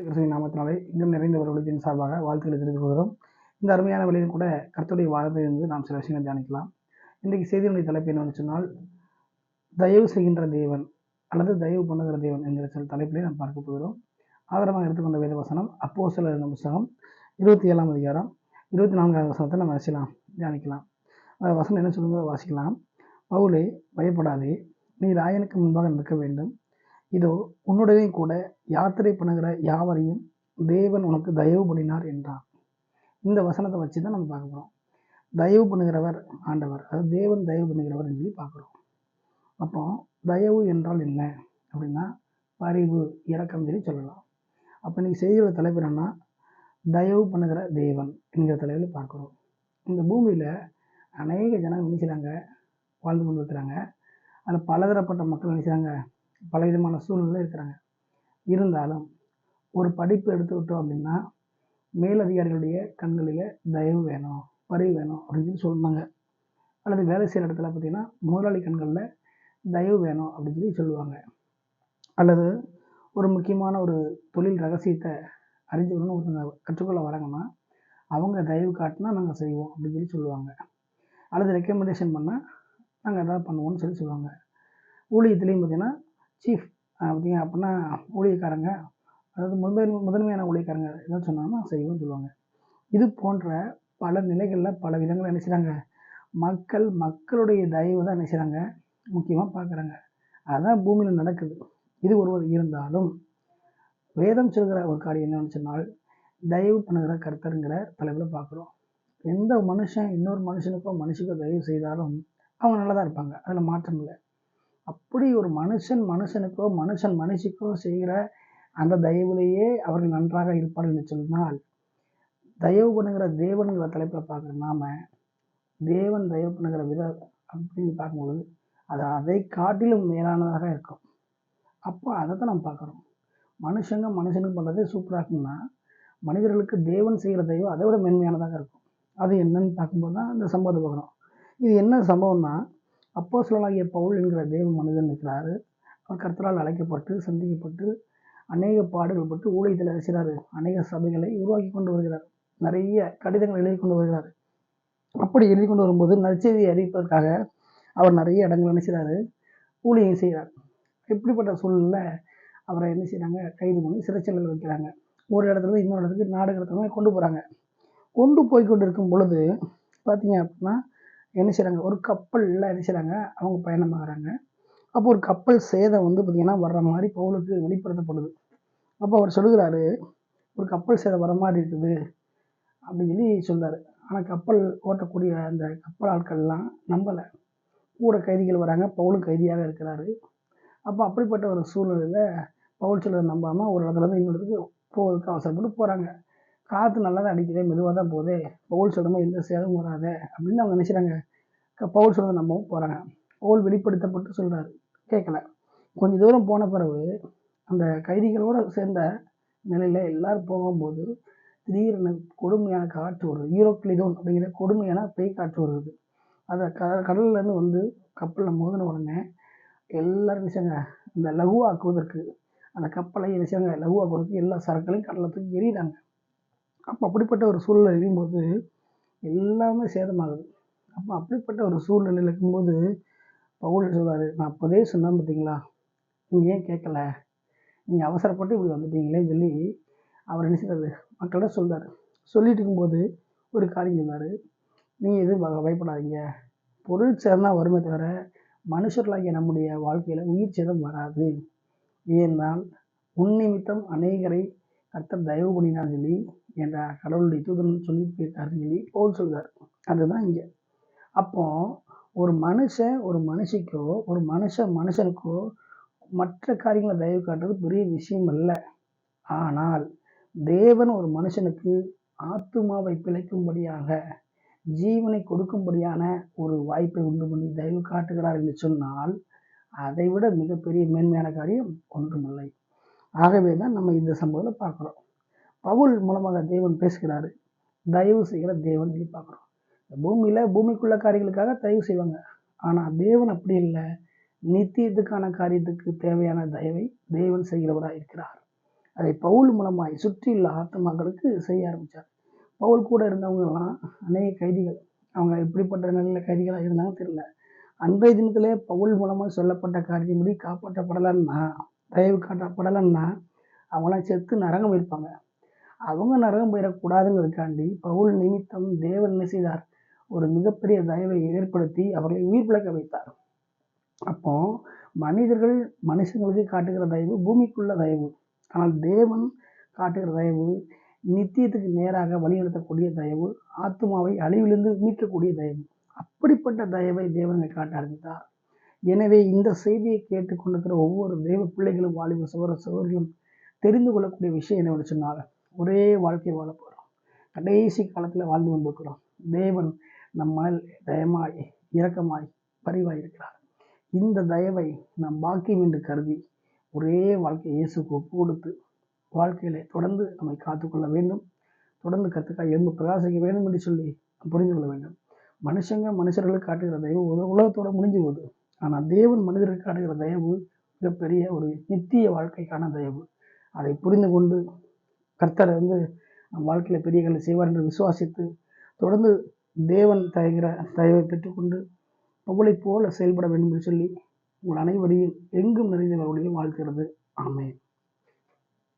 கிறிஸ்துவின் நாமத்தினாலே இன்னும் நிறைந்தவர்களுக்கு சார்பாக வாழ்த்துக்களை தெரிவித்துக் கொள்கிறோம். இந்த அருமையான வேளையில் கூட கர்த்தருடைய வார்த்தையிலிருந்து நாம் சில விஷயங்களை தியானிக்கலாம். இன்றைக்கு செய்தியினுடைய தலைப்பு என்னவென்று சொன்னால், தயவு செய்கின்ற தேவன் அல்லது தயவு பண்ணுகிற தேவன் என்கிற சில தலைப்பிலே நாம் பார்க்க போகிறோம். ஆதாரமாக எடுத்துக்கொண்ட வேத வசனம் அப்போஸ்தலர் என்ற புத்தகம் 27ஆம் அதிகாரம் 24வது வசனத்தை நம்ம நினைச்சலாம் தியானிக்கலாம். வசனம் என்ன சொல்லுங்க வாசிக்கலாம். பவுலே, பயப்படாதே, நீ ராயனுக்கு முன்பாக நிற்க வேண்டும். இதோ உன்னுடனே கூட யாத்திரை பண்ணுகிற யாவரையும் தேவன் உனக்கு தயவு பண்ணினார் என்றான். இந்த வசனத்தை வச்சு தான் நம்ம பார்க்க போகிறோம். தயவு பண்ணுகிறவர் ஆண்டவர், அது தேவன் தயவு பண்ணுகிறவர் சொல்லி பார்க்குறோம். அப்போ தயவு என்றால் என்ன அப்படின்னா, பரிவு, இரக்கம் சொல்லி சொல்லலாம். அப்போ இன்னைக்கு செய்தியோட தலைப்பு என்னன்னா, தயவு பண்ணுகிற தேவன் என்கிற தலைவில் பார்க்குறோம். இந்த பூமியில் அநேக ஜனங்கள் நினைக்கிறாங்க, வாழ்ந்து கொண்டு இருக்கிறாங்க. அதில் பலதரப்பட்ட மக்கள் நினைக்கிறாங்க, பலவிதமான சூழ்நிலை இருக்கிறாங்க. இருந்தாலும் ஒரு படிப்பு எடுத்துக்கிட்டோம் அப்படின்னா, மேலதிகாரிகளுடைய கண்களில் தயவு வேணும், பரிவு வேணும் அப்படின்னு சொல்லி சொன்னாங்க. அல்லது வேலை செய்கிற இடத்துல பார்த்தீங்கன்னா முதலாளி கண்களில் தயவு வேணும் அப்படின்னு சொல்லி சொல்லுவாங்க. அல்லது ஒரு முக்கியமான ஒரு தொழில் ரகசியத்தை அறிஞ்சுக்கணும்னு ஒருத்தங்க கற்றுக்கொள்ள வராங்கன்னா, அவங்க தயவு காட்டினா நாங்கள் செய்வோம் அப்படின்னு சொல்லி சொல்லுவாங்க. அல்லது ரெக்கமெண்டேஷன் பண்ணால் நாங்கள் எதாவது பண்ணுவோம்னு சொல்லி சொல்லுவாங்க. ஊழியத்துலேயும் பார்த்தீங்கன்னா சீஃப் பார்த்தீங்க அப்படின்னா ஊழியக்காரங்க, அதாவது முதன்மையான ஊழியக்காரங்க எதாவது சொன்னாங்கன்னா செய்வோம்னு சொல்லுவாங்க. இது போன்ற பல நிலைகளில் பல விதங்களை என்ன செய்கிறாங்க, மக்களுடைய தயவு தான் என்ன செய்கிறாங்க முக்கியமாக பார்க்குறாங்க. அதுதான் பூமியில் நடக்குது. இது ஒருவர் இருந்தாலும் வேதம் சொல்கிற ஒரு காரியம் என்னன்னு சொன்னால், தயவு பண்ணுகிற கர்த்தருங்கிற தலைவில் பார்க்குறோம். எந்த மனுஷன் இன்னொரு மனுஷனுக்கோ தயவு செய்தாலும் அவங்க நல்லா தான் இருப்பாங்க, அதில் மாற்றம் இல்லை. அப்படி ஒரு மனுஷனுக்கோ மனுஷிக்கோ செய்கிற அந்த தயவுலேயே அவர்கள் நன்றாக இருப்பார்கள் என்று சொன்னால், தயவு பண்ணுகிற தேவனுங்கிற தலைப்பில் பார்க்குற நாம தேவன் தயவு பண்ணுகிற விதம் அப்படின்னு பார்க்கும்போது அது அதை காட்டிலும் மேலானதாக இருக்கும். அப்போ அதை தான் நம்ம பார்க்குறோம். மனுஷனுக்கு பண்ணுறதே சூப்பராக இருக்கும்னா, மனிதர்களுக்கு தேவன் செய்கிற தயவு அதை விட மேன்மையானதாக இருக்கும். அது என்னன்னு பார்க்கும்போது தான் இந்த சம்பவத்தை பார்க்குறோம். இது என்ன சம்பவம்னா, அப்போஸ்தலனாகிய பவுல் என்கிற தேவ மனிதன் இருக்கிறாரு. அவர் கர்த்தரால் அழைக்கப்பட்டு சந்திக்கப்பட்டு அநேக பாடுகள் பட்டு ஊழியத்தில் இருக்கிறாரு. அநேக சபைகளை உருவாக்கி கொண்டு வருகிறார். நிறைய கடிதங்கள் எழுதி கொண்டு வருகிறார். அப்படி எழுதி கொண்டு வரும்போது நற்செய்தியை அறிவிப்பதற்காக அவர் நிறைய இடங்கள் என்ன செய்கிறாரு, ஊழியம் செய்கிறார். இப்படிப்பட்ட சூழ்நிலை அவரை என்ன செய்கிறாங்க, கைது பண்ணி சிறைச்சாலையில் வைக்கிறாங்க. ஒரு இடத்துல இன்னொரு இடத்துக்கு நாடு கடத்தமாக கொண்டு போகிறாங்க. கொண்டு போய் கொண்டு இருக்கும் பொழுது பார்த்தீங்க அப்படின்னா என்ன செய்கிறாங்க, ஒரு கப்பலில் என்ன செய்கிறாங்க, அவங்க பயணமாகறாங்க. அப்போ ஒரு கப்பல் சேதம் பார்த்திங்கன்னா வர்ற மாதிரி பவுலுக்கு வெளிப்படுத்தப்படுது. அப்போ அவர் சொல்லுகிறாரு, ஒரு கப்பல் சேதம் வர மாதிரி இருக்குது அப்படின்னு சொல்லி சொல்கிறாரு. ஆனால் கப்பல் ஓட்டக்கூடிய அந்த கப்பல் ஆட்கள்லாம் நம்பலை. கூட கைதிகள் வராங்க, பவுலும் கைதியாக இருக்கிறாரு. அப்போ அப்படிப்பட்ட ஒரு சூழ்நிலையில் பவுல் சொல்கிறத நம்பாமல் ஒரு இடத்துலேருந்து இன்னொரு இடத்துக்கு போவதுக்கு அவசரப்பட்டு போகிறாங்க. காற்று நல்லா தான் அடிக்குதே, மெதுவாக தான் போதே, பவுல் சொல்கிறோமோ எந்த சேதமும் வராது அப்படின்னு அவங்க நினைக்கிறாங்க. பவுல் சொல்கிறத நம்பவும் போகிறாங்க. பவுல் வெளிப்படுத்தப்பட்டு சொல்கிறாரு, கேட்கல. கொஞ்சம் தூரம் போன பிறகு அந்த கைதிகளோடு சேர்ந்த நிலையில் எல்லாரும் போகும்போது திடீர்னு கொடுமையான காற்று வருது. யூரோக்ளிடோன் அப்படிங்கிற கொடுமையான பேய் காற்று வருது. அதை கடல்லேருந்து கப்பலில் மோதின உடனே எல்லாரும் நினைச்சாங்க, இந்த லகுவாக்குவதற்கு அந்த கப்பலை நினைச்சாங்க, லகுவாக்குவதற்கு எல்லா சரக்குகளையும் கடலில் தூக்கி எறிகிறாங்க. அப்போ அப்படிப்பட்ட ஒரு சூழ்நிலை எரியும்போது எல்லாமே சேதமாகுது. அப்போ அப்படிப்பட்ட ஒரு சூழ்நிலையில் இருக்கும்போது பவுல் சொல்வார், நான் அப்போதே சொன்னேன் பார்த்தீங்களா, நீங்கள் ஏன் கேட்கல, நீங்கள் அவசரப்பட்டு இப்படி வந்துட்டீங்களேன்னு சொல்லி அவர் என்ன செய்றாரு, மக்களிடம் சொல்கிறார். சொல்லிட்டு இருக்கும்போது ஒரு காரியம் சொன்னார், நீங்கள் எதுவும் பயப்படாதீங்க, பொருள் சேதம் தான் வருமே தவிர மனுஷர்களாகிய நம்முடைய வாழ்க்கையில் உயிர் சேதம் வராது. ஏனால் உன் நிமித்தம் அநேகரை கர்த்தர் தயவு பண்ணினான்னு சொல்லி என்ற கடவுளுடைய தூதன் சொல்லிட்டு போயிருக்காருன்னு சொல்லி பவுல் சொல்கிறார். அதுதான் இங்கே. அப்போ ஒரு மனுஷிக்கோ ஒரு மனுஷனுக்கோ மற்ற காரியங்களை தயவு காட்டுறது பெரிய விஷயம் அல்ல. ஆனால் தேவன் ஒரு மனுஷனுக்கு ஆத்துமாவை பிழைக்கும்படியாக ஜீவனை கொடுக்கும்படியான ஒரு வாய்ப்பை உண்டு பண்ணி தயவு காட்டுகிறார் என்று சொன்னால் அதை விட மிகப்பெரிய மேன்மையான காரியம் ஒன்றுமில்லை. ஆகவே தான் நம்ம இந்த சம்பவத்தை பார்க்குறோம். பவுல் மூலமாக தேவன் பேசுகிறாரு, தயவு செய்கிற தேவன் சொல்லி பார்க்குறோம். பூமிக்குள்ள காரியங்களுக்காக தயவு செய்வாங்க. ஆனால் தேவன் அப்படி இல்லை. நித்தியத்துக்கான காரியத்துக்கு தேவையான தயவை தேவன் செய்கிறவராக இருக்கிறார். அதை பவுல் மூலமாய் சுற்றியுள்ள ஆத்மாக்களுக்கு செய்ய ஆரம்பித்தார். பவுல் கூட இருந்தவங்கெல்லாம் அநேக கைதிகள். அவங்க எப்படிப்பட்ட நிலையில் கைதிகளாக இருந்தாங்க தெரியல. அன்றைய தினத்திலே பவுல் மூலமாக சொல்லப்பட்ட காரியப்படி காப்பாற்றப்படலைன்னா, தயவு காட்டப்படலைன்னா அவங்களாம் செத்து நரகம் இருப்பாங்க. அவங்க நரகம் போயிடக்கூடாதுங்கிறதுக்காண்டி பவுல் நிமித்தம் தேவன் என்ன செய்தார்? ஒரு மிகப்பெரிய தயவை ஏற்படுத்தி அவர்களை உயிர் பிழைக்க வைத்தார். அப்போ மனிதர்கள் மனுஷங்களுக்கு காட்டுகிற தயவு பூமிக்குள்ள தயவு. ஆனால் தேவன் காட்டுகிற தயவு நித்தியத்துக்கு நேராக வழிநடத்தக்கூடிய தயவு, ஆத்துமாவை அழிவிலிருந்து மீட்கக்கூடிய தயவு. அப்படிப்பட்ட தயவை தேவன் காட்ட ஆரம்பித்தார். எனவே இந்த செய்தியை கேட்டுக்கொண்டிருக்கிற ஒவ்வொரு தேவ பிள்ளைகளும், வாலிப சகோதர சகோதரிகளும் தெரிந்து கொள்ளக்கூடிய விஷயம் என்னவென்று சொன்னால், ஒரே வாழ்க்கை வாழ போகிறோம். கடைசி காலத்தில் வாழ்ந்து கொண்டிருக்கிறோம். தேவன் நம்மால் தயமாய், இரக்கமாய், பரிவாய் இருக்கிறார். இந்த தயவை நாம் பாக்கியம் என்று கருதி ஒரே வாழ்க்கையை இயேசுக்கு ஒப்பு கொடுத்து வாழ்க்கையிலே தொடர்ந்து நம்மை காத்துக்கொள்ள வேண்டும். தொடர்ந்து கர்த்தருக்காக எழுந்து பிரகாசிக்க வேண்டும் என்று சொல்லி புரிந்து கொள்ள வேண்டும். மனுஷர்களுக்கு காட்டுகிற தயவு உலகத்தோட முடிஞ்சு போகுது. ஆனால் தேவன் மனிதருக்கு காட்டுகிற தயவு மிகப்பெரிய ஒரு நித்திய வாழ்க்கைக்கான தயவு. அதை புரிந்து கொண்டு கர்த்தரை நம் வாழ்க்கையில் பெரிய காரியங்களை செய்வார் என்று விசுவாசித்து தொடர்ந்து தேவன் தருகிற தயவை பெற்றுக்கொண்டு பவுலைப் போல செயல்பட வேண்டும் என்று சொல்லி உங்கள் அனைவரையும் எங்கும் நிறைந்தவர்களையும் வாழ்த்துகிறது. ஆமென்.